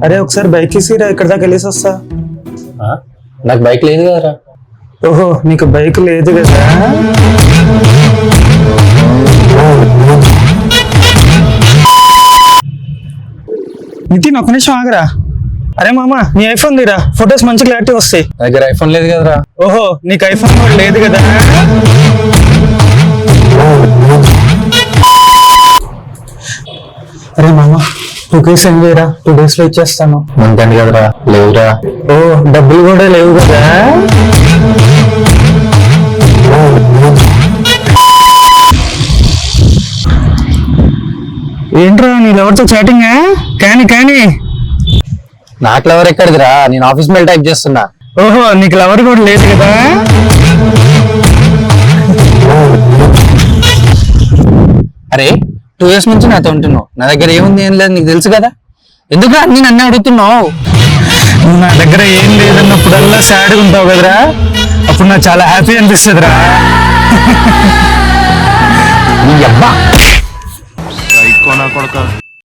అరే ఒకసారి బైక్ ఇసిరా, ఇక్కడ దాకా వెళ్ళేసి వస్తా. నాకు బైక్ లేదు కదరా. ఓహో నీకు బైక్ లేదు కదా. నితిన్ ఒక నిమిషం ఆగరా. అరే మామ నీ ఐఫోన్ తీరా, ఫొటోస్ మంచి క్లారిటీ వస్తాయి. నా దగ్గర ఐఫోన్ లేదు కదరా. ఓహో నీకు ఐఫోన్ కూడా లేదు కదా. అరే మామ 2K సెండ్ చేయరా, 2 days లో ఇచ్చేస్తాను. మంతండి కదరా. లేవురా. ఓ డబ్బులు కూడా లేవు కదా. ఏంట్రా నీ ఎవరితో చాటింగ్? కానీ నాకు లవర్ ఎక్కడిదిరా, నేను ఆఫీస్ మెయిల్ టైప్ చేస్తున్నా. ఓహో నీకు లవర్ కూడా లేదు కదా. అరే 2 years నుంచి నాతో ఉంటున్నావు, నా దగ్గర ఏముంది ఏం లేదు నీకు తెలుసు కదా. ఎందుకు నేను అన్నీ అడుగుతున్నావు? నువ్వు నా దగ్గర ఏం లేదన్నప్పుడల్లా సాడ్గా ఉంటావు కదరా, అప్పుడు నాకు చాలా హ్యాపీ అనిపిస్తుందిరా. నీ అబ్బా సైకో నా కొడుకా.